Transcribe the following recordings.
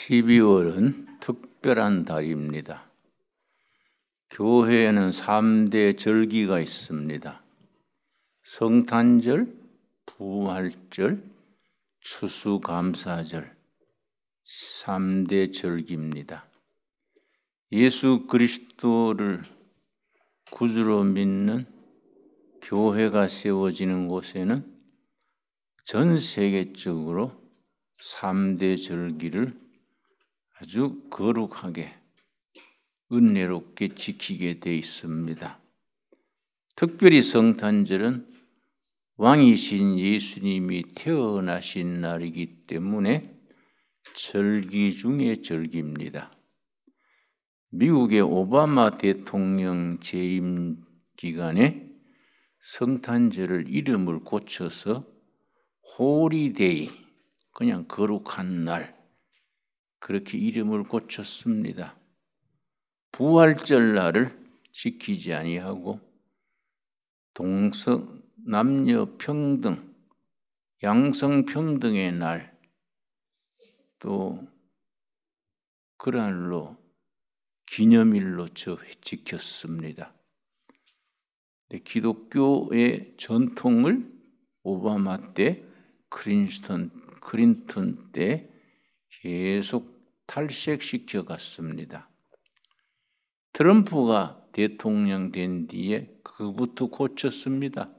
12월은 특별한 달입니다. 교회에는 3대 절기가 있습니다. 성탄절, 부활절, 추수감사절 3대 절기입니다. 예수 그리스도를 구주로 믿는 교회가 세워지는 곳에는 전 세계적으로 3대 절기를 아주 거룩하게 은혜롭게 지키게 돼 있습니다. 특별히 성탄절은 왕이신 예수님이 태어나신 날이기 때문에 절기 중에 절기입니다. 미국의 오바마 대통령 재임 기간에 성탄절을 이름을 고쳐서 홀리데이, 그냥 거룩한 날, 그렇게 이름을 고쳤습니다. 부활절 날을 지키지 아니하고 동성 남녀 평등, 양성 평등의 날, 또 그날로 기념일로 지켰습니다. 기독교의 전통을 오바마 때, 클린턴 때 계속 탈색시켜 갔습니다. 트럼프가 대통령 된 뒤에 그부터 고쳤습니다.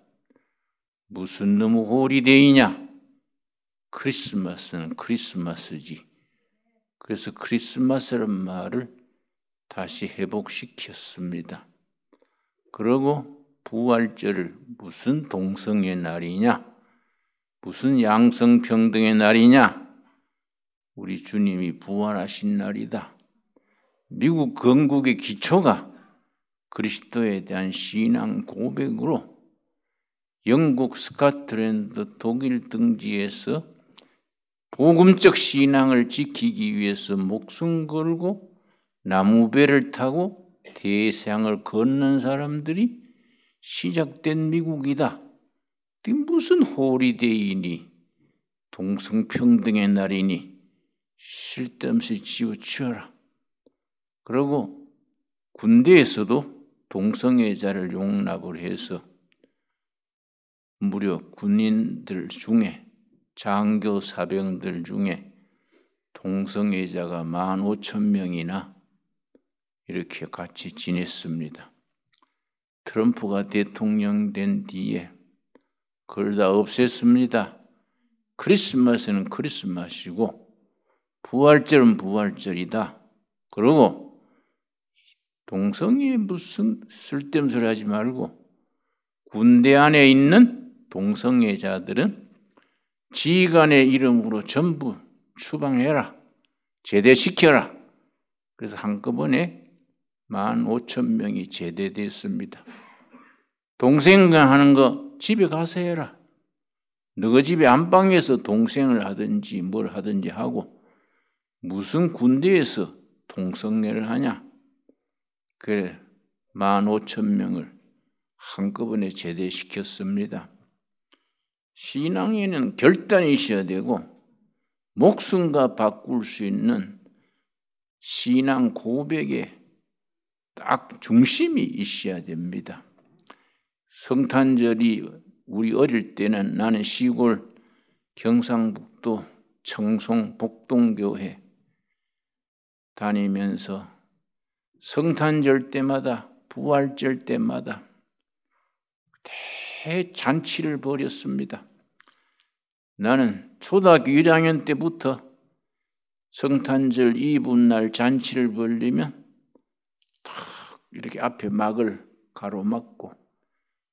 무슨 너무 홀리데이냐? 크리스마스는 크리스마스지. 그래서 크리스마스라는 말을 다시 회복시켰습니다. 그리고 부활절을 무슨 동성의 날이냐? 무슨 양성평등의 날이냐? 우리 주님이 부활하신 날이다. 미국 건국의 기초가 그리스도에 대한 신앙 고백으로 영국, 스코틀랜드, 독일 등지에서 복음적 신앙을 지키기 위해서 목숨 걸고 나무배를 타고 대서양을 건넌 사람들이 시작된 미국이다. 무슨 홀리데이니 동성평등의 날이니 쓸데없이 집어치워라. 그리고 군대에서도 동성애자를 용납을 해서 무려 군인들 중에 장교 사병들 중에 동성애자가 15,000명이나 이렇게 같이 지냈습니다. 트럼프가 대통령 된 뒤에 그걸 다 없앴습니다. 크리스마스는 크리스마스이고 부활절은 부활절이다. 그리고 동성애 무슨 쓸데없는 소리 하지 말고 군대 안에 있는 동성애자들은 지휘관의 이름으로 전부 추방해라. 제대시켜라. 그래서 한꺼번에 15,000명이 제대됐습니다. 동생간 하는 거 집에 가서 해라. 너희 집에 안방에서 동생을 하든지 뭘 하든지 하고 무슨 군대에서 동성애를 하냐. 그래 15,000명을 한꺼번에 제대시켰습니다. 신앙에는 결단이 있어야 되고 목숨과 바꿀 수 있는 신앙 고백에 딱 중심이 있어야 됩니다. 성탄절이 우리 어릴 때는 나는 시골 경상북도 청송 복동교회 다니면서 성탄절 때마다 부활절 때마다 대잔치를 벌였습니다. 나는 초등학교 1학년 때부터 성탄절 이브날 잔치를 벌리면 탁 이렇게 앞에 막을 가로막고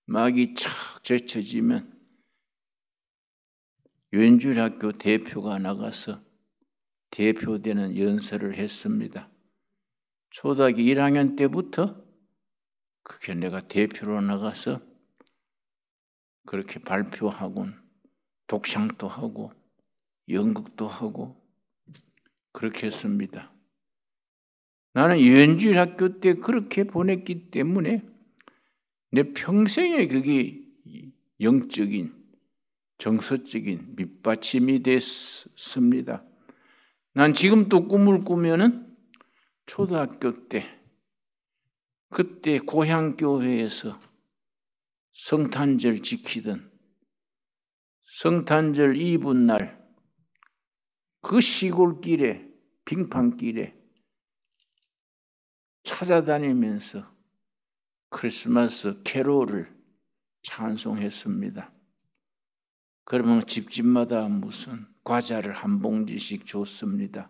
막이 착 젖혀지면 연주학교 대표가 나가서 대표되는 연설을 했습니다. 초등학교 1학년 때부터 그게 내가 대표로 나가서 그렇게 발표하곤 독창도 하고 연극도 하고 그렇게 했습니다. 나는 연주학교 때 그렇게 보냈기 때문에 내 평생에 그게 영적인 정서적인 밑받침이 됐습니다. 난 지금 또 꿈을 꾸면은 초등학교 때, 그때 고향교회에서 성탄절 지키던 성탄절 이브날 그 시골길에, 빙판길에 찾아다니면서 크리스마스 캐롤을 찬송했습니다. 그러면 집집마다 무슨 과자를 한 봉지씩 줬습니다.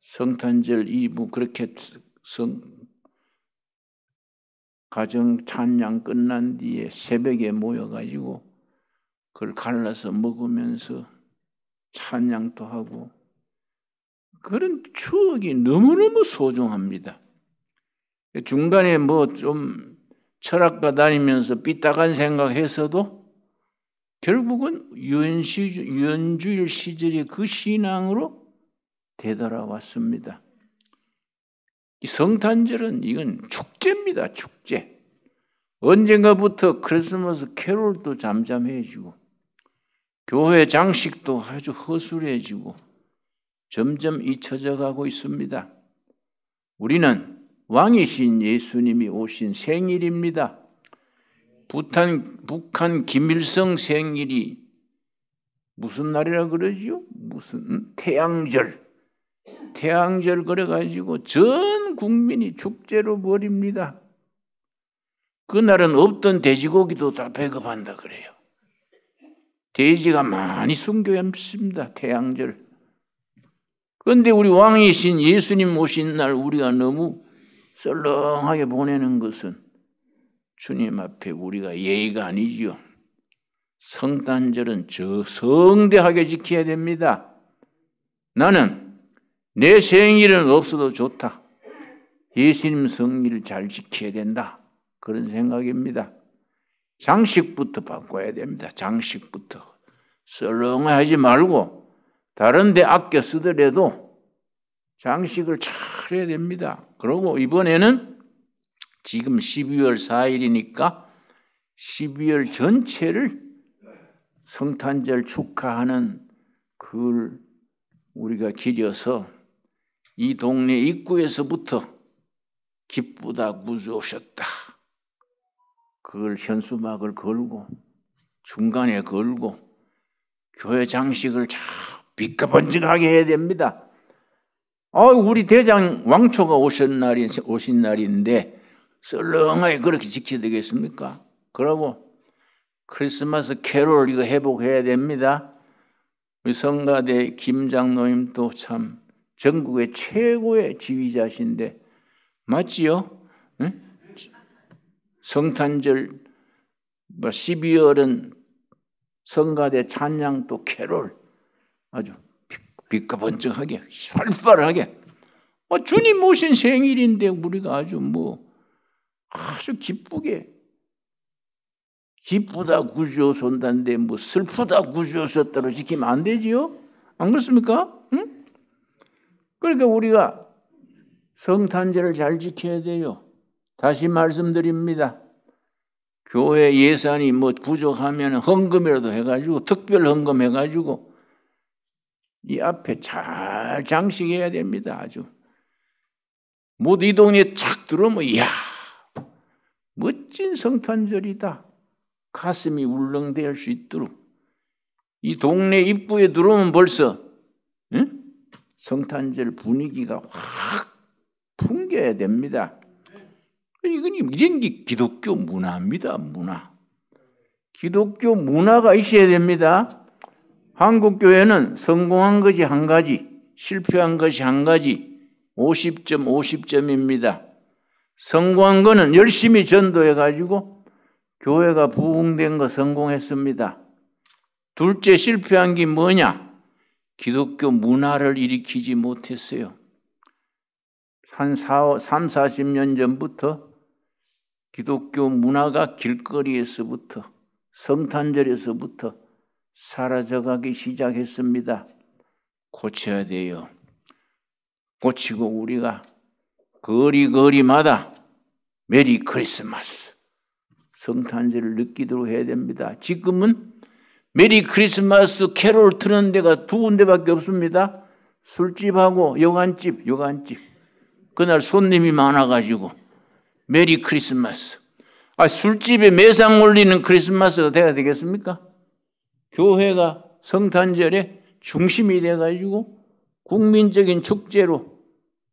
성탄절 이브 그렇게 가정 찬양 끝난 뒤에 새벽에 모여가지고 그걸 갈라서 먹으면서 찬양도 하고, 그런 추억이 너무너무 소중합니다. 중간에 뭐 좀 철학과 다니면서 삐딱한 생각했어도 결국은 유엔주일 시절의 그 신앙으로 되돌아왔습니다. 이 성탄절은 이건 축제입니다. 축제. 언젠가부터 크리스마스 캐롤도 잠잠해지고 교회 장식도 아주 허술해지고 점점 잊혀져 가고 있습니다. 우리는 왕이신 예수님이 오신 생일입니다. 북한 김일성 생일이 무슨 날이라 그러지요? 무슨 태양절 그래가지고 전 국민이 축제로 벌입니다. 그날은 없던 돼지고기도 다 배급한다 그래요. 돼지가 많이 숨겨있습니다. 태양절. 그런데 우리 왕이신 예수님 오신 날 우리가 너무 썰렁하게 보내는 것은 주님 앞에 우리가 예의가 아니지요. 성탄절은 성대하게 지켜야 됩니다. 나는 내 생일은 없어도 좋다. 예수님 생일을 잘 지켜야 된다. 그런 생각입니다. 장식부터 바꿔야 됩니다. 장식부터. 썰렁하지 말고 다른 데 아껴 쓰더라도 장식을 잘 해야 됩니다. 그리고 이번에는 지금 12월 4일이니까 12월 전체를 성탄절 축하하는 글 우리가 기려서 이 동네 입구에서부터 기쁘다 구주 오셨다. 그걸 현수막을 걸고 중간에 걸고 교회 장식을 참 비까번쩍하게 해야 됩니다. 우리 대장 왕초가 오신 날인데 썰렁하게 그렇게 지켜야 되겠습니까? 그러고 크리스마스 캐롤 이거 회복해야 됩니다. 우리 성가대 김 장로님도 참 전국의 최고의 지휘자신데 맞지요? 응? 성탄절 12월은 성가대 찬양도 캐롤 아주 비까번쩍하게 활발하게 주님 오신 생일인데 우리가 아주 기쁘게 기쁘다 구주오선다는데 슬프다 구주오셨다로 지키면 안 되지요? 안 그렇습니까? 응? 그러니까 우리가 성탄절을 잘 지켜야 돼요. 다시 말씀드립니다. 교회 예산이 부족하면 헌금이라도 해가지고 특별 헌금 해가지고 이 앞에 잘 장식해야 됩니다. 아주 모두 이 동네에 착 들어오면 이야 멋진 성탄절이다. 가슴이 울렁댈 수 있도록 이 동네 입구에 들어오면 벌써 성탄절 분위기가 확 풍겨야 됩니다. 이건 이런 게 기독교 문화입니다. 문화. 기독교 문화가 있어야 됩니다. 한국 교회는 성공한 것이 한 가지, 실패한 것이 한 가지, 50점, 50점입니다. 성공한 거는 열심히 전도해가지고 교회가 부흥된 거 성공했습니다. 둘째 실패한 게 뭐냐? 기독교 문화를 일으키지 못했어요. 한 40년 전부터 기독교 문화가 길거리에서부터 성탄절에서부터 사라져가기 시작했습니다. 고쳐야 돼요. 고치고 우리가 거리마다 메리 크리스마스 성탄절을 느끼도록 해야 됩니다. 지금은 메리 크리스마스 캐롤 트는 데가 두 군데밖에 없습니다. 술집하고 여관집. 그날 손님이 많아가지고 메리 크리스마스. 술집에 매상 올리는 크리스마스가 돼야 되겠습니까? 교회가 성탄절의 중심이 돼가지고 국민적인 축제로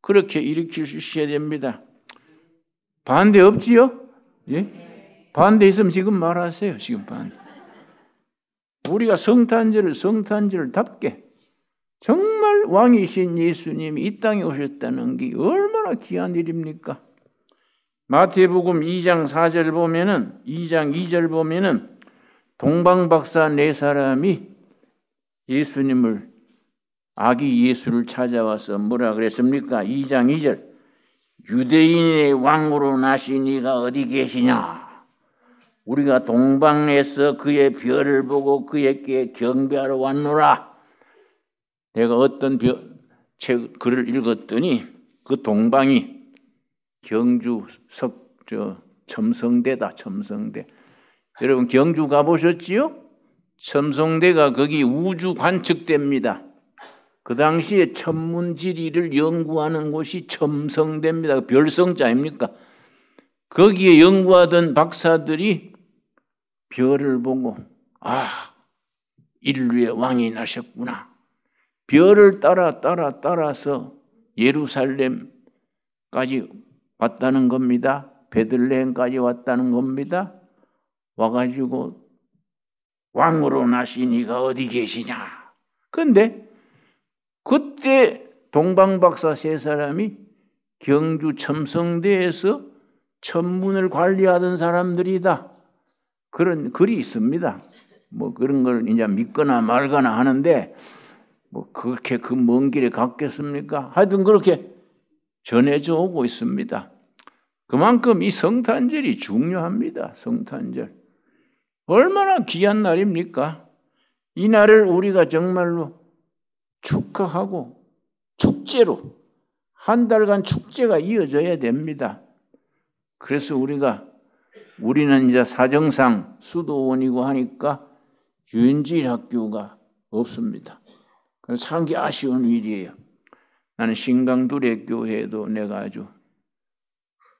그렇게 일으킬 수 있어야 됩니다. 반대 없지요? 예? 반대 있으면 지금 말하세요. 지금 반대. 우리가 성탄절답게 정말 왕이신 예수님이 이 땅에 오셨다는 게 얼마나 귀한 일입니까? 마태복음 2장 4절 보면은 2장 2절 보면은 동방박사 네 사람이 예수님을 아기 예수를 찾아와서 뭐라 그랬습니까? 2장 2절 유대인의 왕으로 나신 이가 어디 계시냐? 우리가 동방에서 그의 별을 보고 그에게 경배하러 왔노라. 내가 어떤 글을 읽었더니 그 동방이 경주 첨성대다. 첨성대. 여러분 경주 가보셨지요? 첨성대가 거기 우주 관측대입니다. 그 당시에 천문지리를 연구하는 곳이 첨성대입니다. 별성자입니까? 거기에 연구하던 박사들이 별을 보고 인류의 왕이 나셨구나. 별을 따라서 예루살렘까지 왔다는 겁니다. 베들레헴까지 왔다는 겁니다. 와가지고 왕으로 나신 이가 어디 계시냐. 그런데 그때 동방박사 세 사람이 경주 첨성대에서 천문을 관리하던 사람들이다. 그런 글이 있습니다. 뭐 그런 걸 이제 믿거나 말거나 하는데 뭐 그렇게 그 먼 길에 갔겠습니까? 하여튼 그렇게 전해져 오고 있습니다. 그만큼 이 성탄절이 중요합니다. 성탄절. 얼마나 귀한 날입니까? 이 날을 우리가 정말로 축하하고 축제로 한 달간 축제가 이어져야 됩니다. 그래서 우리는 이제 사정상 수도원이고 하니까 유인주일 학교가 없습니다. 그래서 참 아쉬운 일이에요. 나는 신강두레교회도 내가 아주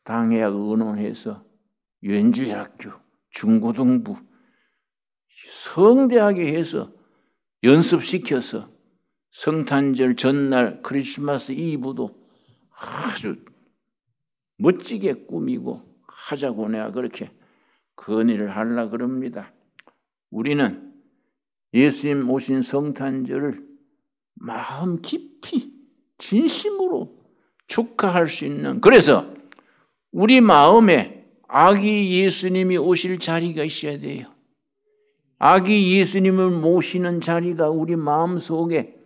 당회하고 의논해서 유인주일 학교, 중고등부 성대하게 해서 연습시켜서 성탄절 전날 크리스마스 이브도 아주 멋지게 꾸미고 하자고 내가 그렇게 건의를 하려고 그럽니다. 우리는 예수님 오신 성탄절을 마음 깊이 진심으로 축하할 수 있는, 그래서 우리 마음에 아기 예수님이 오실 자리가 있어야 돼요. 아기 예수님을 모시는 자리가 우리 마음속에,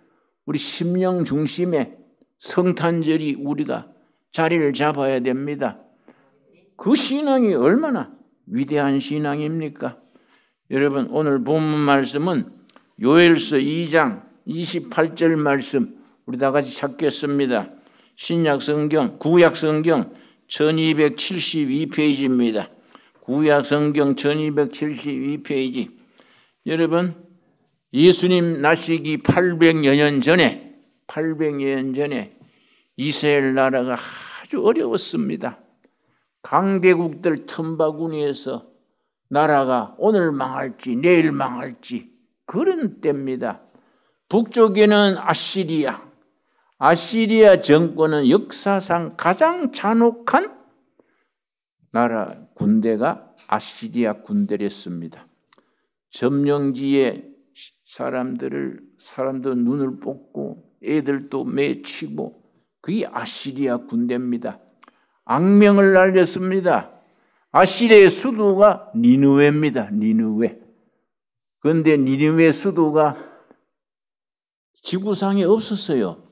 우리 심령 중심에 성탄절이 우리가 자리를 잡아야 됩니다. 그 신앙이 얼마나 위대한 신앙입니까? 여러분, 오늘 본문 말씀은 요엘서 2장 28절 말씀 우리 다 같이 찾겠습니다. 신약 성경, 구약 성경 1272페이지입니다. 구약 성경 1272페이지. 여러분, 예수님 나시기 800여 년 전에 이스라엘 나라가 아주 어려웠습니다. 강대국들 틈바구니에서 나라가 오늘 망할지 내일 망할지 그런 때입니다. 북쪽에는 아시리아 정권은 역사상 가장 잔혹한 나라 군대가 아시리아 군대였습니다. 점령지에 사람들 눈을 뽑고 애들도 매치고 그게 아시리아 군대입니다. 악명을 날렸습니다. 아시리아의 수도가 니느웨입니다. 니느웨. 그런데 니느웨 수도가 지구상에 없었어요.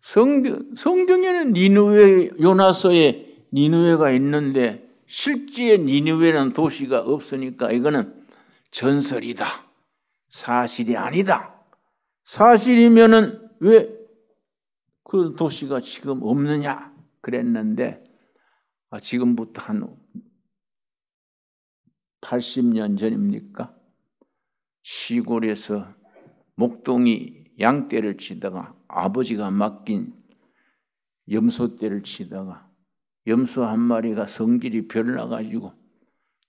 성경에는 니느웨, 요나서에 니느웨가 있는데 실제 니느웨라는 도시가 없으니까 이거는 전설이다. 사실이 아니다. 사실이면은 왜 그 도시가 지금 없느냐 그랬는데 지금부터 한 80년 전입니까? 시골에서 목동이 양떼를 치다가 아버지가 맡긴 염소떼를 치다가 염소 한 마리가 성질이 별나가지고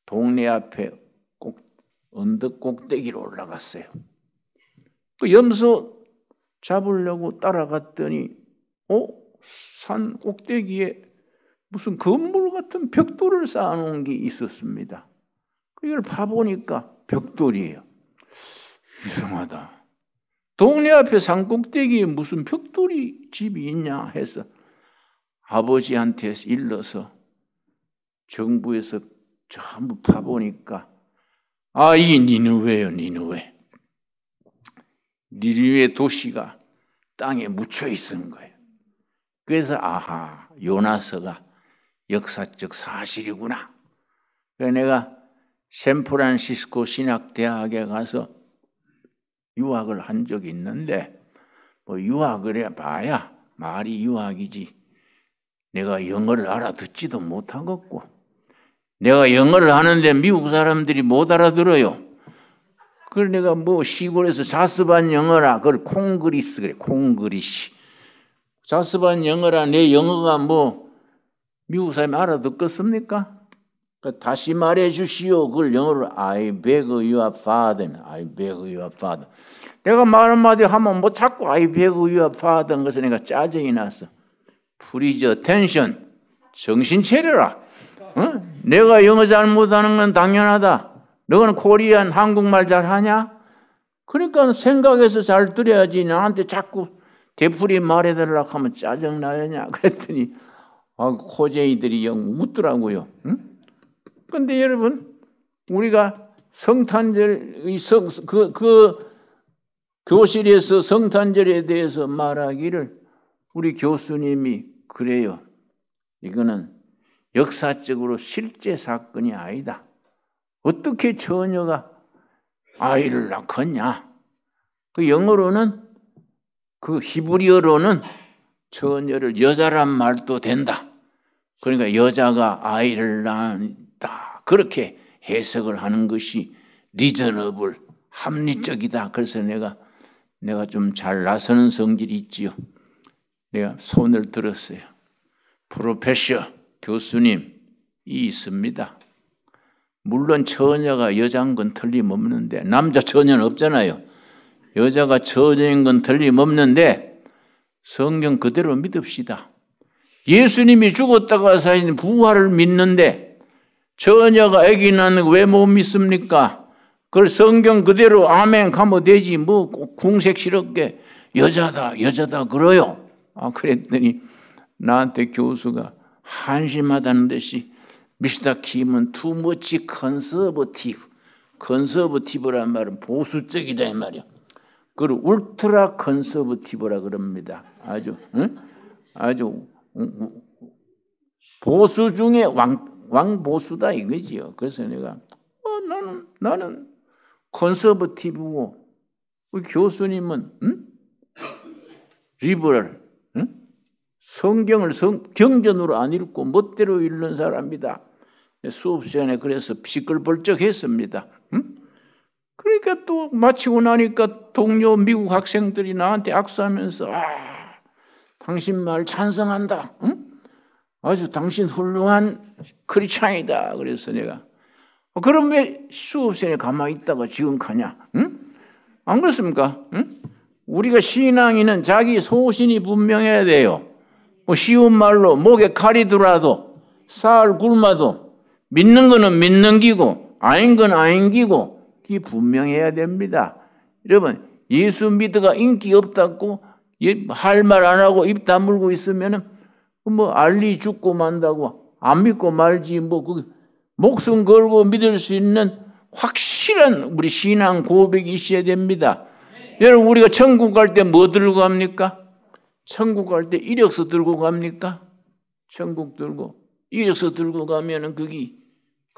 동네 앞에 언덕 꼭대기로 올라갔어요. 그 염소 잡으려고 따라갔더니 산 꼭대기에 무슨 건물 같은 벽돌을 쌓아놓은 게 있었습니다. 이걸 파보니까 벽돌이에요. 이상하다. 동네 앞에 산 꼭대기에 무슨 벽돌이 집이 있냐 해서 아버지한테 일러서 정부에서 전부 파보니까 이게 니느웨예요. 니느웨 도시가 땅에 묻혀 있은 거예요. 그래서 요나서가 역사적 사실이구나. 그래서 내가 샌프란시스코 신학대학에 가서 유학을 한 적이 있는데 유학을 해봐야 말이 유학이지 내가 영어를 알아듣지도 못하겠고 내가 영어를 하는데 미국 사람들이 못 알아들어요. 그걸 내가 시골에서 자스반 영어라 그걸 콩그리스 그래 콩그리시 자스반 영어라 내 영어가 미국 사람이 알아듣겠습니까? 다시 말해 주시오. 그걸 영어로 I beg your pardon. I beg your pardon. 내가 말 한마디 하면 자꾸 I beg your pardon 그래서 내가 짜증이 났어. Please attention. 정신 차려라. 내가 영어 잘못하는 건 당연하다. 너는 코리안 한국말 잘하냐? 그러니까 생각해서 잘 들어야지. 나한테 자꾸 되풀이 말해달라고 하면 짜증나냐? 그랬더니 코제이들이 영 웃더라고요. 그런데 여러분 우리가 성탄절의 그 교실에서 성탄절에 대해서 말하기를 우리 교수님이 그래요. 이거는 역사적으로 실제 사건이 아니다. 어떻게 처녀가 아이를 낳겠냐? 그 영어로는 그 히브리어로는 처녀를 여자란 말도 된다. 그러니까 여자가 아이를 낳는다. 그렇게 해석을 하는 것이 리저너블, 합리적이다. 그래서 내가 좀 잘 나서는 성질이 있지요. 내가 손을 들었어요. 프로페셔 교수님이 있습니다. 물론 처녀가 여자인 건 틀림없는데 남자 처녀는 없잖아요. 여자가 처녀인 건 틀림없는데 성경 그대로 믿읍시다. 예수님이 죽었다가 사신 부활을 믿는데 처녀가 아기 낳는 거 왜 못 믿습니까? 그걸 성경 그대로 아멘 가면 되지 궁색스럽게 여자다 그래요. 그랬더니 나한테 교수가 한심하다는 듯이 미스터 킴은 too much conservative. 컨서버티브란 말은 보수적이다 이 말이야. 그걸 울트라 컨서버티브라 그럽니다. 아주 보수 중에 왕보수다 이거지요. 그래서 내가 나는 컨서버티브고 우리 교수님은 리버럴 성경을 경전으로 안 읽고 멋대로 읽는 사람이다. 수업 시간에 그래서 시끌벌쩍했습니다. 그러니까 또 마치고 나니까 동료 미국 학생들이 나한테 악수하면서 당신 말 찬성한다. 아주 당신 훌륭한 크리스찬이다. 그래서 내가 그럼 왜 수업 시간에 가만히 있다가 지금 가냐? 안 그렇습니까? 우리가 신앙인은 자기 소신이 분명해야 돼요. 쉬운 말로 목에 칼이 들어도 살 굶어도 믿는 거는 믿는 기고 아닌 건 아닌 기고 그게 분명해야 됩니다. 여러분 예수 믿어가 인기 없다고 할 말 안 하고 입 다물고 있으면 알리 죽고 만다고 안 믿고 말지 목숨 걸고 믿을 수 있는 확실한 우리 신앙 고백이 있어야 됩니다. 여러분 우리가 천국 갈 때 뭐 들고 갑니까? 천국 갈 때 이력서 들고 갑니까? 천국 들고 이력서 들고 가면은 그게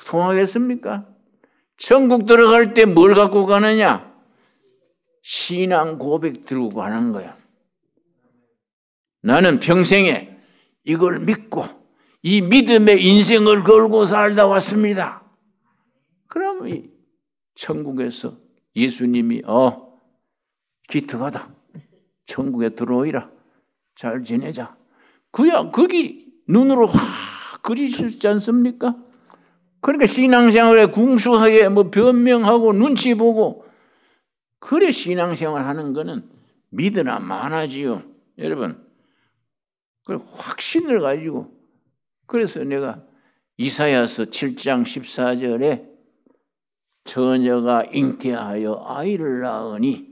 통하겠습니까? 천국 들어갈 때 뭘 갖고 가느냐? 신앙 고백 들고 가는 거야. 나는 평생에 이걸 믿고 이 믿음의 인생을 걸고 살다 왔습니다. 그럼 천국에서 예수님이 기특하다. 천국에 들어오이라. 잘 지내자. 그야 거기 눈으로 확 그리시지 않습니까? 그러니까 신앙생활에 궁숙하게 뭐 변명하고 눈치 보고 그래 신앙생활 하는 거는 믿으나 마나지요. 여러분 그 확신을 가지고 그래서 내가 이사야서 7장 14절에 처녀가 잉태하여 아이를 낳으니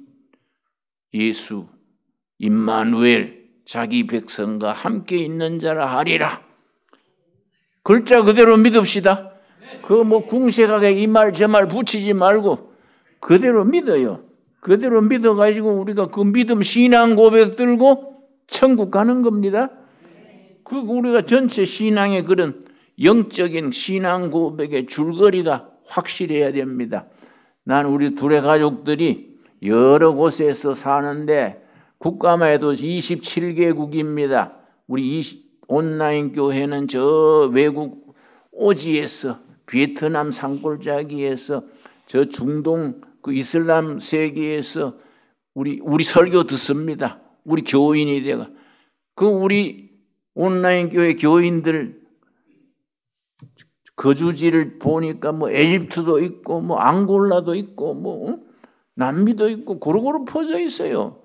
예수 임마누엘 자기 백성과 함께 있는 자라 하리라. 글자 그대로 믿읍시다. 그 뭐 궁색하게 이 말 저 말 붙이지 말고 그대로 믿어요. 그대로 믿어가지고 우리가 그 믿음 신앙 고백 들고 천국 가는 겁니다. 그 우리가 전체 신앙의 그런 영적인 신앙 고백의 줄거리가 확실해야 됩니다. 난 우리 둘의 가족들이 여러 곳에서 사는데 국가만 해도 27개국입니다. 우리 온라인 교회는 저 외국 오지에서 베트남 산골짜기에서 저 중동 그 이슬람 세계에서 우리 설교 듣습니다. 우리 교인이 돼가 그 우리 온라인 교회 교인들 거주지를 보니까 뭐 에집트도 있고 뭐 앙골라도 있고 뭐 남미도 있고 고루고루 퍼져 있어요.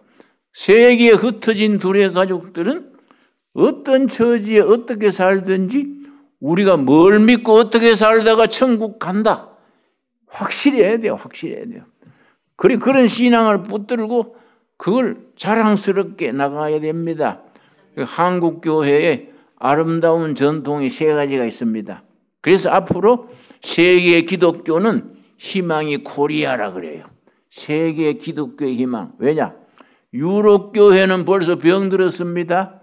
세계에 흩어진 둘의 가족들은 어떤 처지에 어떻게 살든지 우리가 뭘 믿고 어떻게 살다가 천국 간다. 확실해야 돼요. 확실해야 돼요. 그런 신앙을 붙들고 그걸 자랑스럽게 나가야 됩니다. 한국 교회에 아름다운 전통이 3가지가 있습니다. 그래서 앞으로 세계 기독교는 희망이 코리아라 그래요. 세계 기독교의 희망. 왜냐? 유럽 교회는 벌써 병들었습니다.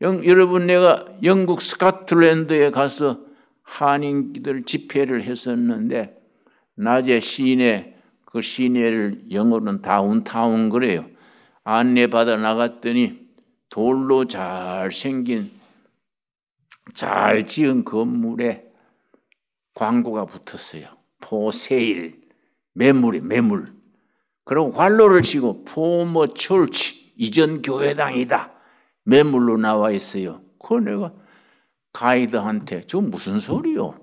여러분 내가 영국 스코틀랜드에 가서 한인들 집회를 했었는데 낮에 시내 그 시내를 영어로는 다운타운 그래요. 안내받아 나갔더니 돌로 잘 생긴 잘 지은 건물에 광고가 붙었어요. 포세일 매물. 그리고 관로를 치고 포머 철치 이전 교회당이다. 매물로 나와 있어요. 그걸 내가 가이드한테 저 무슨 소리요?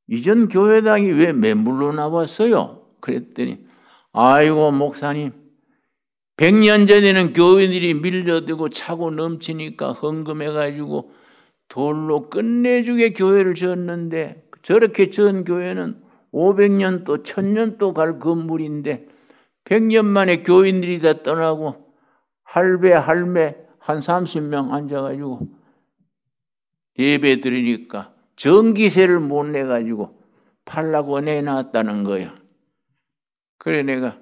이전 교회당이 왜 매물로 나왔어요? 그랬더니 아이고 목사님 100년 전에는 교인들이 밀려들고 차고 넘치니까 헌금해가지고 돌로 끝내주게 교회를 지었는데 저렇게 지은 교회는 500년 또 1000년 또 갈 건물인데 100년 만에 교인들이 다 떠나고 할배 할매 한 30명 앉아가지고 예배 드리니까 전기세를 못 내가지고 팔라고 내놨다는 거예요. 그래 내가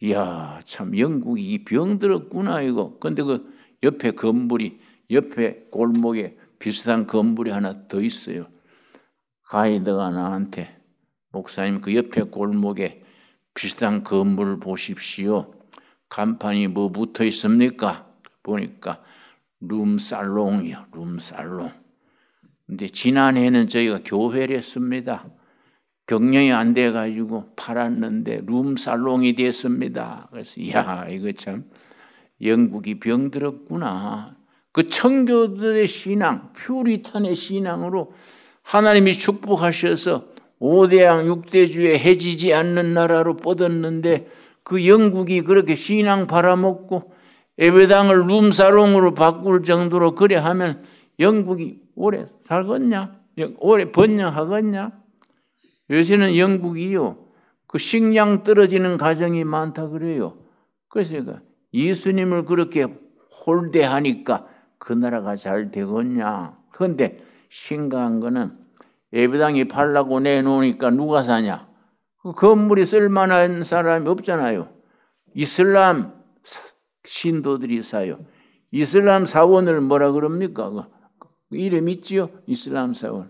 이야 참 영국이 병들었구나 이거. 근데 그 옆에 건물이 옆에 골목에 비슷한 건물이 하나 더 있어요. 가이드가 나한테 목사님 그 옆에 골목에 비슷한 건물 보십시오. 간판이 뭐 붙어 있습니까? 보니까 룸살롱이요. 룸살롱. 근데 지난해는 저희가 교회를 했습니다. 경영이 안 돼가지고 팔았는데 룸살롱이 됐습니다. 그래서 이야 이거 참 영국이 병들었구나. 그 청교도의 신앙, 퓨리탄의 신앙으로 하나님이 축복하셔서 5대양 6대주에 해지지 않는 나라로 뻗었는데 그 영국이 그렇게 신앙 팔아먹고 예배당을 룸사롱으로 바꿀 정도로 그래 하면 영국이 오래 살겠냐? 오래 번영하겠냐? 요새는 영국이요. 그 식량 떨어지는 가정이 많다 그래요. 그래서 예수님을 그렇게 홀대하니까 그 나라가 잘 되겠냐? 그런데 심각한 거는 예배당이 팔라고 내놓으니까 누가 사냐? 그 건물이 쓸만한 사람이 없잖아요. 이슬람 신도들이 사요. 이슬람 사원을 뭐라 그럽니까? 그 이름 있지요? 이슬람 사원.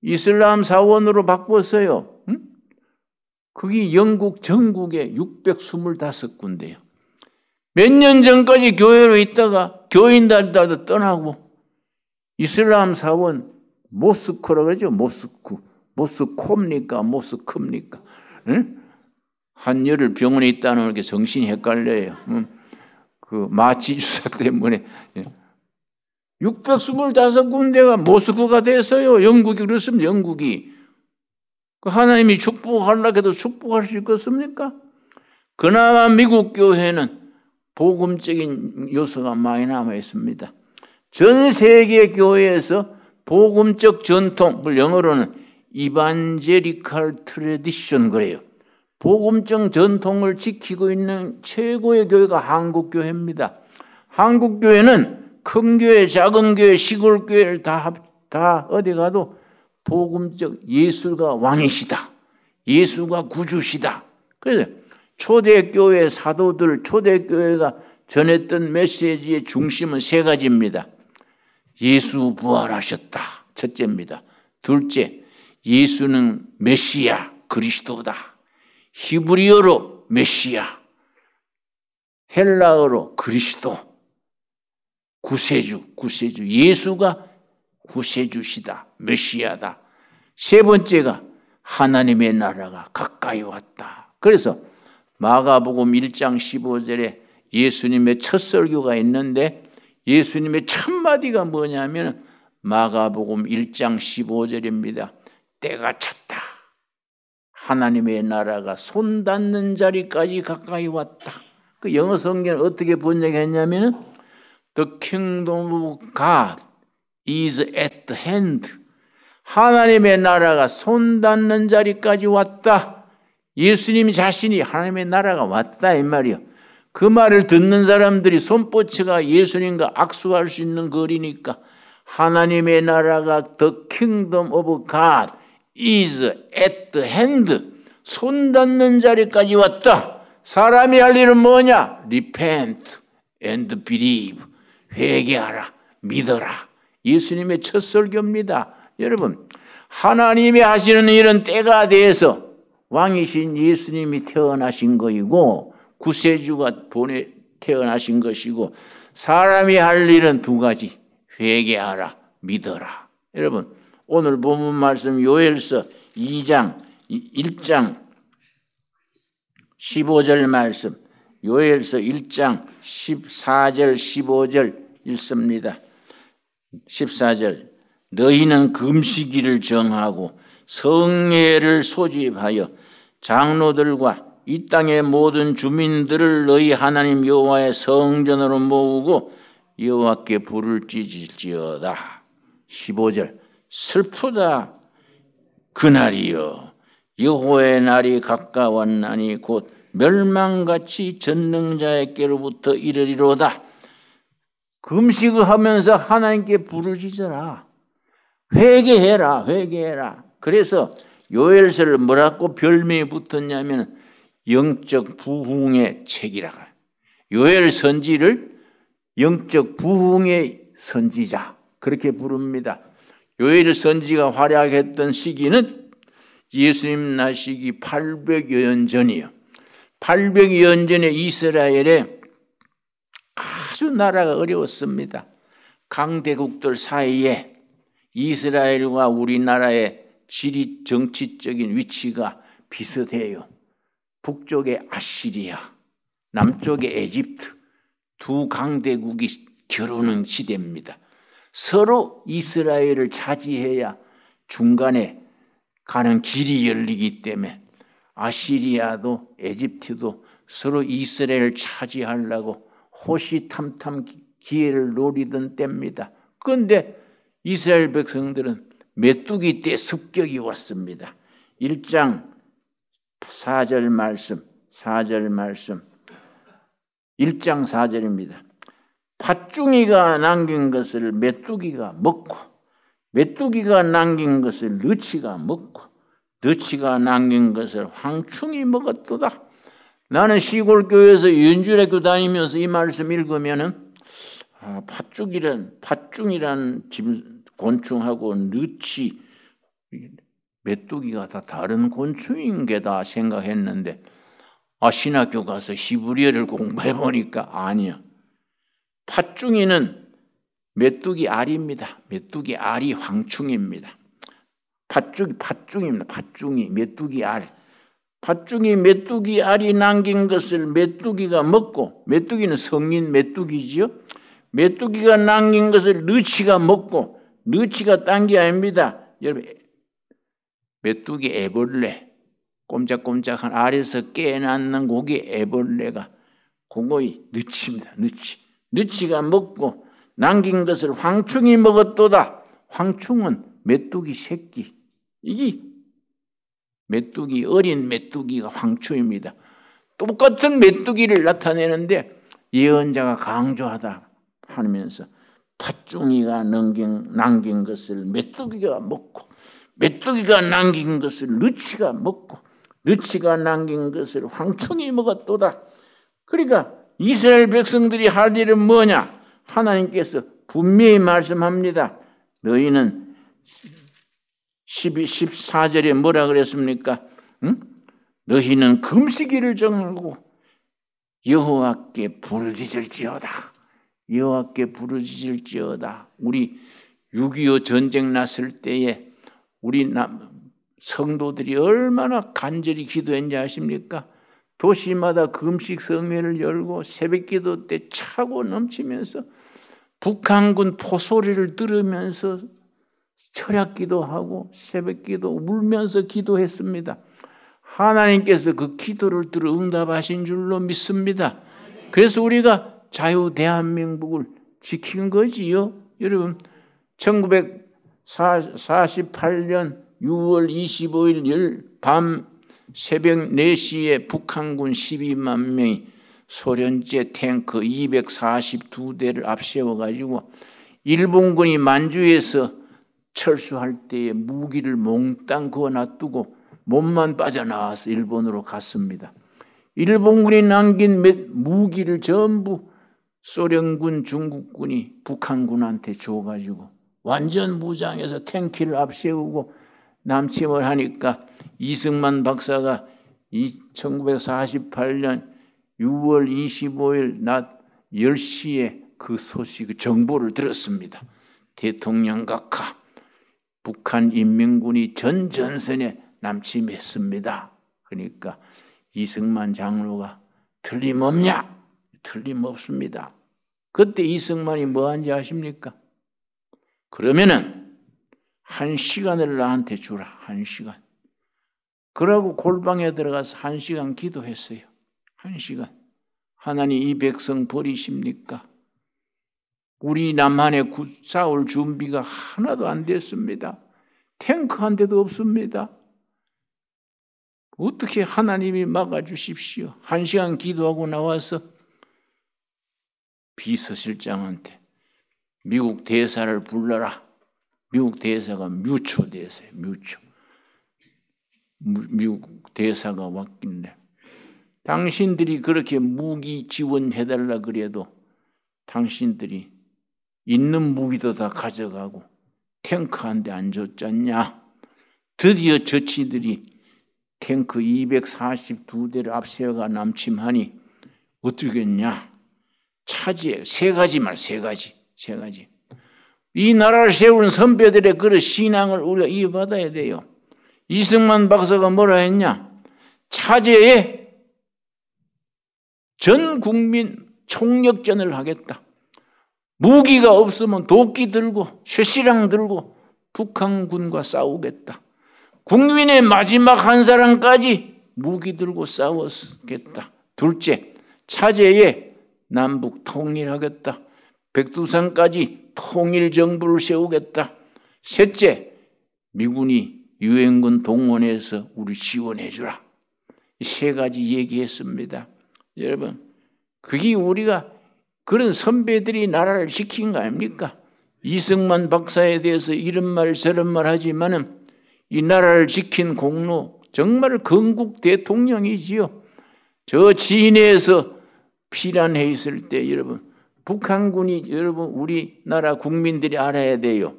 이슬람 사원으로 바꿨어요. 응? 그게 영국 전국에 625군데요. 몇 년 전까지 교회로 있다가 교인들도 떠나고 이슬람 사원 모스크라고 그러죠. 모스크. 모스코입니까? 모스크입니까? 응? 한여를 병원에 있다는 게 정신이 헷갈려요. 그 마취 주사 때문에 625군데가 모스크가 돼서요. 영국이 그렇습니다. 영국이. 하나님이 축복하려고 해도 축복할 수 있겠습니까? 그나마 미국 교회는 복음적인 요소가 많이 남아 있습니다. 전 세계 교회에서 복음적 전통, 영어로는 이반제리칼 트래디션 그래요. 복음적 전통을 지키고 있는 최고의 교회가 한국 교회입니다. 한국 교회는 큰 교회, 작은 교회, 시골 교회를 다 어디 가도 복음적 예수가 왕이시다. 예수가 구주시다. 그래서 초대교회 사도들, 초대교회가 전했던 메시지의 중심은 세 가지입니다. 예수 부활하셨다. 첫째입니다. 둘째, 예수는 메시아, 그리스도다. 히브리어로 메시아, 헬라어로 그리스도, 구세주. 예수가 구세주시다. 메시아다. 세 번째가 하나님의 나라가 가까이 왔다. 그래서 마가복음 1장 15절에 예수님의 첫 설교가 있는데 예수님의 첫 마디가 뭐냐면 마가복음 1장 15절입니다. 때가 찼다. 하나님의 나라가 손 닿는 자리까지 가까이 왔다. 그 영어 성경을 어떻게 번역했냐면 The kingdom of God is at hand. 하나님의 나라가 손 닿는 자리까지 왔다. 예수님 자신이 하나님의 나라가 왔다 이 말이요. 그 말을 듣는 사람들이 손뻗치가 예수님과 악수할 수 있는 거리니까 하나님의 나라가 The kingdom of God is at hand. 손 닿는 자리까지 왔다. 사람이 할 일은 뭐냐? Repent and believe. 회개하라, 믿어라. 예수님의 첫 설교입니다. 여러분, 하나님이 하시는 일은 때가 돼서 왕이신 예수님이 태어나신 것이고 구세주가 태어나신 것이고 사람이 할 일은 두 가지. 회개하라, 믿어라. 여러분, 오늘 본문 말씀 요엘서 1장 15절 말씀, 요엘서 1장 14절 15절 읽습니다. 14절, 너희는 금식일을 정하고 성회를 소집하여 장로들과 이 땅의 모든 주민들을 너희 하나님 여호와의 성전으로 모으고 여호와께 불을 지질지어다. 15절, 슬프다 그날이여 여호와의 날이 가까웠나니 곧 멸망같이 전능자에게로부터 이르리로다. 금식을 하면서 하나님께 불을 지져라. 회개해라. 그래서 요엘서를 뭐라고 별명이 붙었냐면 영적 부흥의 책이라고. 요엘 선지를 영적 부흥의 선지자 그렇게 부릅니다. 요엘 선지가 활약했던 시기는 예수님 나시기 800여 년 전이요. 800여 년 전에 이스라엘에 아주 나라가 어려웠습니다. 강대국들 사이에 이스라엘과 우리나라의 지리 정치적인 위치가 비슷해요. 북쪽에 아시리아, 남쪽에 에집트 두 강대국이 겨루는 시대입니다. 서로 이스라엘을 차지해야 중간에 가는 길이 열리기 때문에 아시리아도 에집트도 서로 이스라엘을 차지하려고 호시탐탐 기회를 노리던 때입니다. 그런데 이스라엘 백성들은 메뚜기 때 습격이 왔습니다. 1장 4절 말씀 1장 4절입니다. 팥중이가 남긴 것을 메뚜기가 먹고 메뚜기가 남긴 것을 너치가 먹고 너치가 남긴 것을 황충이 먹었도다. 나는 시골교회에서 연주학교 다니면서 이 말씀 읽으면은 팥중이란 곤충하고 너치, 메뚜기가 다 다른 곤충인 게다 생각했는데 신학교 가서 히브리어를 공부해 보니까 아니야. 팥중이는 메뚜기 알입니다. 메뚜기 알이 황충입니다. 팥중입니다. 팥중이 메뚜기 알. 팥중이 메뚜기 알이 남긴 것을 메뚜기가 먹고, 메뚜기는 성인 메뚜기지요. 메뚜기가 남긴 것을 너치가 먹고, 너치가 딴 게 아닙니다. 여러분, 메뚜기 애벌레, 꼼짝꼼짝한 알에서 깨어났는 고기 애벌레가 그거의 너치입니다. 너치가 먹고 남긴 것을 황충이 먹었도다. 황충은 메뚜기 새끼. 이게 메뚜기, 어린 메뚜기가 황충입니다. 똑같은 메뚜기를 나타내는데 예언자가 강조하다 하면서 팥중이가 남긴 것을 메뚜기가 먹고, 메뚜기가 남긴 것을 너치가 먹고, 너치가 남긴 것을 황충이 먹었도다. 그러니까 이스라엘 백성들이 할 일은 뭐냐? 하나님께서 분명히 말씀합니다. 너희는 14절에 뭐라 그랬습니까? 너희는 금식일을 정하고 여호와께 부르짖을지어다. 여호와께 부르짖을지어다. 우리 6.25 전쟁 났을 때에 우리 성도들이 얼마나 간절히 기도했는지 아십니까? 도시마다 금식 성회를 열고 새벽기도 때 차고 넘치면서 북한군 포소리를 들으면서 철야기도하고 새벽기도 울면서 기도했습니다. 하나님께서 그 기도를 들어 응답하신 줄로 믿습니다. 그래서 우리가 자유 대한민국을 지킨 거지요. 여러분, 1948년 6월 25일 밤 새벽 4시에 북한군 12만 명이 소련제 탱크 242대를 앞세워가지고 일본군이 만주에서 철수할 때에 무기를 몽땅 그어 놔두고 몸만 빠져나와서 일본으로 갔습니다. 일본군이 남긴 무기를 전부 소련군, 중국군이 북한군한테 줘가지고 완전 무장해서 탱크를 앞세우고 남침을 하니까 이승만 박사가 1948년 6월 25일 낮 10시에 그 소식, 정보를 들었습니다. 대통령 각하, 북한 인민군이 전 전선에 남침했습니다. 그러니까 이승만 장로가 틀림없냐? 틀림없습니다. 그때 이승만이 뭐 한지 아십니까? 그러면은 1시간을 나한테 주라. 1시간. 그러고 골방에 들어가서 1시간 기도했어요. 1시간. 하나님, 이 백성 버리십니까? 우리 남한에 싸울 준비가 하나도 안 됐습니다. 탱크 한 대도 없습니다. 어떻게 하나님이 막아주십시오. 1시간 기도하고 나와서 비서실장한테 미국 대사를 불러라. 미국 대사가 뮤초 대사예요. 뮤초. 미국 대사가 왔길래 당신들이 그렇게 무기 지원해달라 그래도 당신들이 있는 무기도 다 가져가고 탱크 한 대 안 줬잖냐. 드디어 저치들이 탱크 242대를 앞세워가 남침하니 어떻겠냐. 차지해. 세 가지. 이 나라를 세운 선배들의 그런 신앙을 우리가 이어받아야 돼요. 이승만 박사가 뭐라 했냐. 차제에 전 국민 총력전을 하겠다. 무기가 없으면 도끼 들고 쇠시랑 들고 북한군과 싸우겠다. 국민의 마지막 한 사람까지 무기 들고 싸웠겠다. 둘째, 차제에 남북 통일하겠다. 백두산까지 통일정부를 세우겠다. 셋째, 미군이 유엔군 동원해서 우리 지원해주라. 세 가지 얘기했습니다. 여러분, 그게 우리가 그런 선배들이 나라를 지킨 거 아닙니까? 이승만 박사에 대해서 이런 말 저런 말 하지만은 이 나라를 지킨 공로 정말 건국 대통령이지요. 저 진해에서 피란해 있을 때 여러분, 북한군이, 여러분 우리나라 국민들이 알아야 돼요.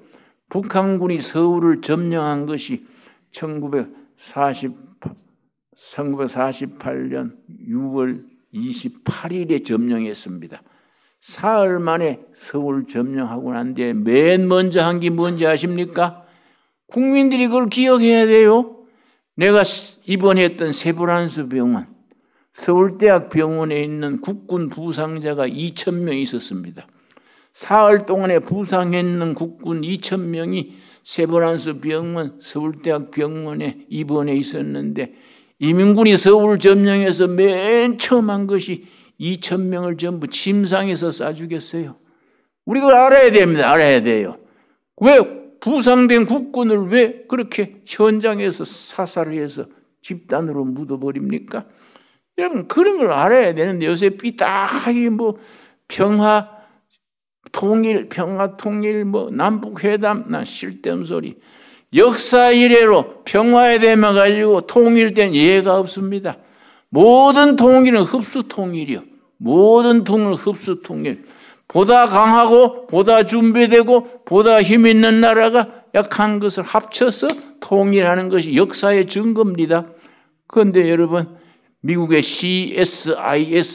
북한군이 서울을 점령한 것이 1948년 6월 28일에 점령했습니다. 사흘 만에 서울 점령하고 난 뒤에 맨 먼저 한 게 뭔지 아십니까? 국민들이 그걸 기억해야 돼요. 내가 입원했던 세브란스 병원, 서울대학 병원에 있는 국군 부상자가 2,000명 있었습니다. 사흘 동안에 부상했는 국군 2,000명이 세브란스 병원, 서울대학 병원에 입원해 있었는데 이민군이 서울 점령해서 맨 처음 한 것이 2,000명을 전부 침상에서 쏴 죽였어요. 우리가 알아야 됩니다. 알아야 돼요. 왜 부상된 국군을 왜 그렇게 현장에서 사살을 해서 집단으로 묻어버립니까? 여러분 그런 걸 알아야 되는데 요새 삐딱하게 뭐 평화 통일 뭐 남북회담 난 쓸데없는 소리. 역사 이래로 평화에 대해 가지고 통일된 예가 없습니다. 모든 통일은 흡수 통일이요. 모든 통일은 흡수 통일. 보다 강하고 보다 준비되고 보다 힘 있는 나라가 약한 것을 합쳐서 통일하는 것이 역사의 증거입니다. 그런데 여러분 미국의 CSIS라는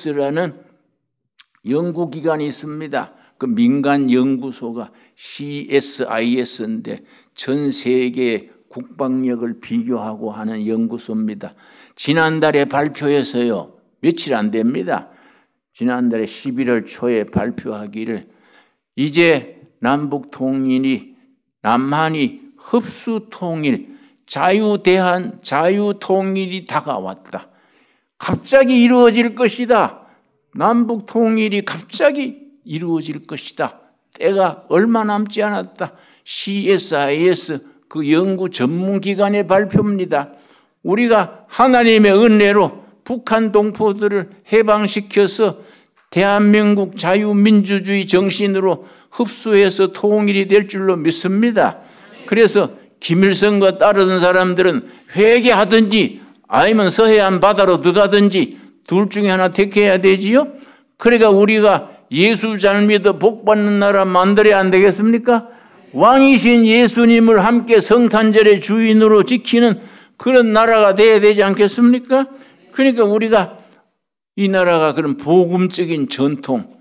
연구기관이 있습니다. 그 민간 연구소가 CSIS인데 전 세계 국방력을 비교하고 하는 연구소입니다. 지난달에 발표해서요. 며칠 안 됩니다. 지난달에 11월 초에 발표하기를 이제 남북 통일이 남한이 흡수 통일, 자유대한, 자유통일이 다가왔다. 갑자기 이루어질 것이다. 남북 통일이 갑자기 이루어질 것이다. 때가 얼마 남지 않았다. CSIS 그 연구 전문기관의 발표입니다. 우리가 하나님의 은혜로 북한 동포들을 해방시켜서 대한민국 자유민주주의 정신으로 흡수해서 통일이 될 줄로 믿습니다. 그래서 김일성과 따르던 사람들은 회개하든지 아니면 서해안 바다로 들어가든지 둘 중에 하나 택해야 되지요. 그러니까 우리가 예수 잘 믿어 복받는 나라 만들어야 안 되겠습니까? 왕이신 예수님을 함께 성탄절의 주인으로 지키는 그런 나라가 돼야 되지 않겠습니까? 그러니까 우리가 이 나라가 그런 복음적인 전통,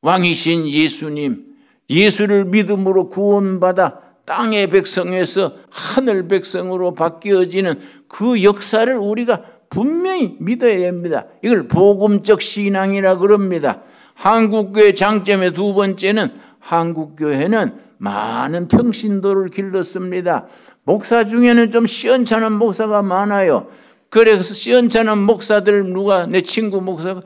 왕이신 예수님, 예수를 믿음으로 구원받아 땅의 백성에서 하늘 백성으로 바뀌어지는 그 역사를 우리가 분명히 믿어야 됩니다. 이걸 복음적 신앙이라 그럽니다. 한국교회 장점의 두 번째는 한국교회는 많은 평신도를 길렀습니다. 목사 중에는 좀 시원찮은 목사가 많아요. 그래서 시원찮은 목사들 누가 내 친구 목사가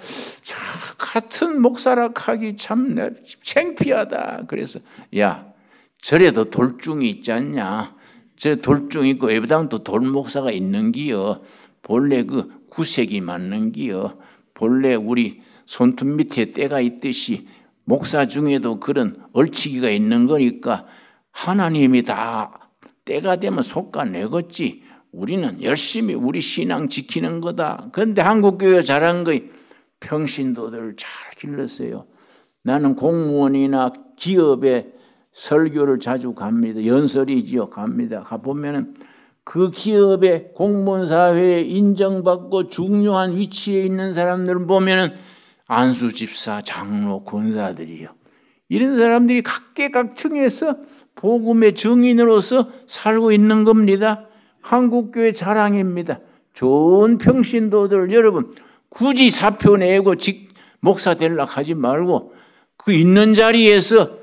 같은 목사라 하기 참 창피하다. 그래서 야 절에도 돌중이 있지 않냐. 저 돌중 있고 예배당도 돌목사가 있는 기요. 본래 그 구색이 맞는 기요. 본래 우리 손톱 밑에 때가 있듯이 목사 중에도 그런 얼치기가 있는 거니까 하나님이 다 때가 되면 솎아내겠지. 우리는 열심히 우리 신앙 지키는 거다. 그런데 한국교회가 잘한 거이 평신도들을 잘 길렀어요. 나는 공무원이나 기업에 설교를 자주 갑니다. 연설이지요. 갑니다. 가보면은 그 기업의 공무원 사회에 인정받고 중요한 위치에 있는 사람들을 보면은 안수 집사, 장로, 권사들이요. 이런 사람들이 각계각층에서 복음의 증인으로서 살고 있는 겁니다. 한국교회 자랑입니다. 좋은 평신도들 여러분 굳이 사표 내고 목사 되려고 하지 말고 그 있는 자리에서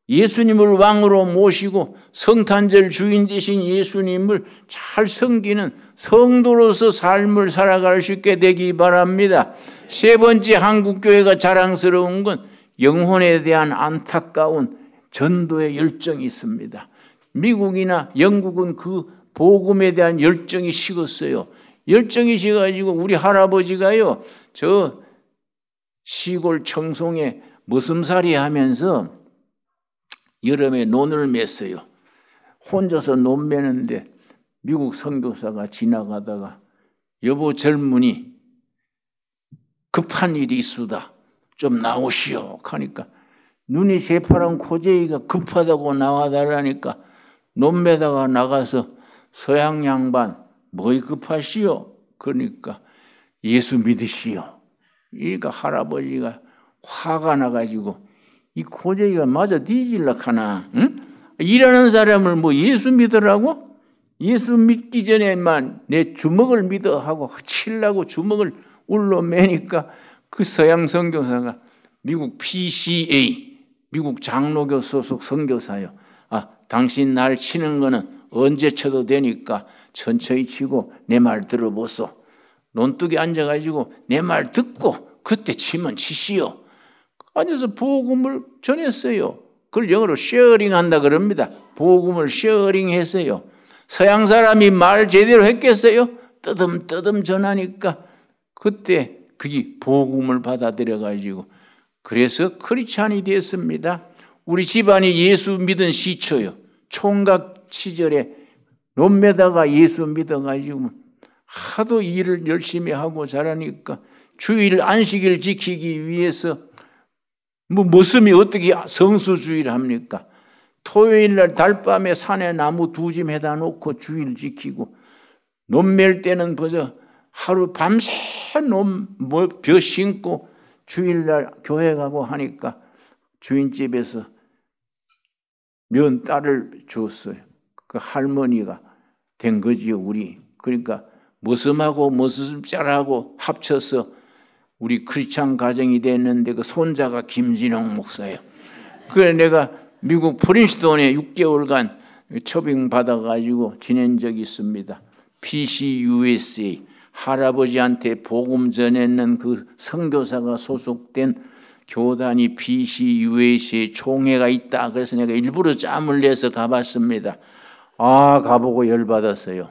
예수님을 왕으로 모시고 성탄절 주인 되신 예수님을 잘 섬기는 성도로서 삶을 살아갈 수 있게 되기 바랍니다. 세 번째 한국교회가 자랑스러운 건 영혼에 대한 안타까운 전도의 열정이 있습니다. 미국이나 영국은 그 복음에 대한 열정이 식었어요. 열정이 식어가지고 우리 할아버지가요. 저 시골 청송에 머슴살이 하면서 여름에 논을 맸어요. 혼자서 논 매는데 미국 선교사가 지나가다가 여보 젊은이 급한 일이 있수다. 좀 나오시오. 하니까 눈이 새파란 고재이가 급하다고 나와달라니까 논 매다가 나가서 서양 양반 뭐 급하시오? 그러니까 예수 믿으시오. 그러니까 할아버지가 화가 나가지고 이 고재기가 마저 뒤질라 하나? 응? 일하는 사람을 뭐 예수 믿으라고? 예수 믿기 전에만 내 주먹을 믿어 하고 치려고 주먹을 울러매니까 그 서양 선교사가 미국 PCA, 미국 장로교 소속 선교사요. 당신 날 치는 거는 언제 쳐도 되니까 천천히 치고 내 말 들어보소. 논뚝에 앉아가지고 내 말 듣고 그때 치면 치시오. 앉아서 복음을 전했어요. 그걸 영어로 쉐어링 한다 그럽니다. 복음을 쉐어링 했어요. 서양 사람이 말 제대로 했겠어요? 뜨듬뜨듬 전하니까 그때 그게 복음을 받아들여가지고 그래서 크리스찬이 됐습니다. 우리 집안이 예수 믿은 시초요. 총각 시절에 논매다가 예수 믿어가지고 하도 일을 열심히 하고 잘하니까 주일 안식일 지키기 위해서 무슨이 어떻게 성수주의를 합니까? 토요일날 달밤에 산에 나무 두 짐 해다 놓고 주일 지키고 논멜 때는 벌써 하루 밤새 벼 심고 주일날 교회 가고 하니까 주인집에서 면 딸을 줬어요. 그 할머니가 된 거지요, 우리. 그러니까 머슴하고 머슴짤하고 합쳐서 우리 크리스찬 가정이 됐는데 그 손자가 김진홍 목사예요. 그래 내가 미국 프린스턴에 6개월간 초빙 받아가지고 지낸 적이 있습니다. PCUSA 할아버지한테 복음 전했는 그 선교사가 소속된 교단이 PCUSA 총회가 있다. 그래서 내가 일부러 짬을 내서 가봤습니다. 가보고 열받았어요.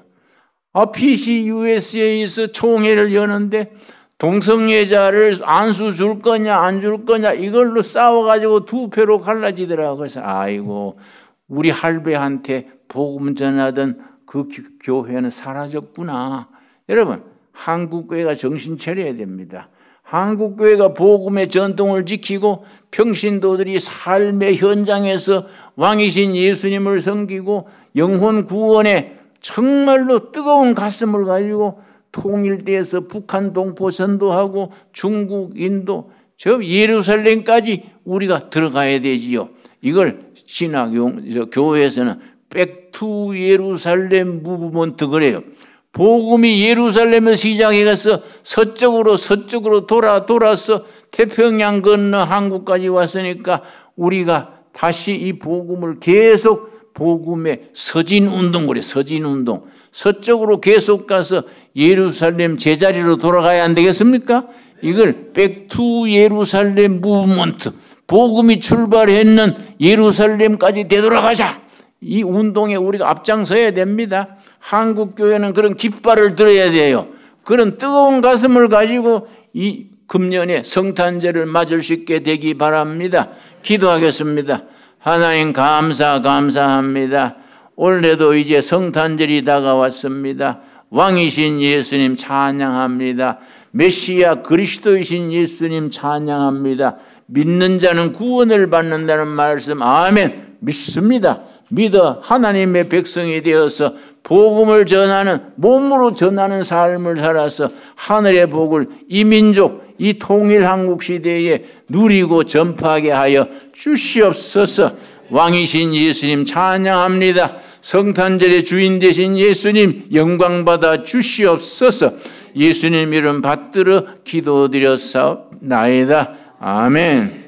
PCUSA에서 총회를 여는데 동성애자를 안수 줄 거냐 안 줄 거냐 이걸로 싸워가지고 두 표로 갈라지더라고요. 그래서 아이고 우리 할배한테 복음 전하던 그 교회는 사라졌구나. 여러분 한국교회가 정신 차려야 됩니다. 한국교회가 복음의 전통을 지키고 평신도들이 삶의 현장에서 왕이신 예수님을 섬기고 영혼 구원에 정말로 뜨거운 가슴을 가지고 통일돼서 북한 동포 전도하고 중국, 인도, 저 예루살렘까지 우리가 들어가야 되지요. 이걸 교회에서는 Back to 예루살렘 무브먼트 그래요. 복음이 예루살렘에서 시작해서 서쪽으로 돌아서 태평양 건너 한국까지 왔으니까 우리가 다시 이 복음을 계속 복음의 서진운동 그래. 서진운동. 서쪽으로 계속 가서 예루살렘 제자리로 돌아가야 안 되겠습니까? 이걸 Back to 예루살렘 무브먼트. 복음이 출발했는 예루살렘까지 되돌아가자. 이 운동에 우리가 앞장서야 됩니다. 한국교회는 그런 깃발을 들어야 돼요. 그런 뜨거운 가슴을 가지고 이 금년에 성탄절을 맞을 수 있게 되기 바랍니다. 기도하겠습니다. 하나님 감사합니다. 올해도 이제 성탄절이 다가왔습니다. 왕이신 예수님 찬양합니다. 메시아 그리스도이신 예수님 찬양합니다. 믿는 자는 구원을 받는다는 말씀 아멘. 믿습니다. 믿어 하나님의 백성이 되어서 복음을 전하는 몸으로 전하는 삶을 살아서 하늘의 복을 이 민족 이 통일 한국 시대에 누리고 전파하게 하여 주시옵소서. 왕이신 예수님 찬양합니다. 성탄절의 주인 되신 예수님 영광받아 주시옵소서. 예수님 이름 받들어 기도드렸사옵나이다. 아멘.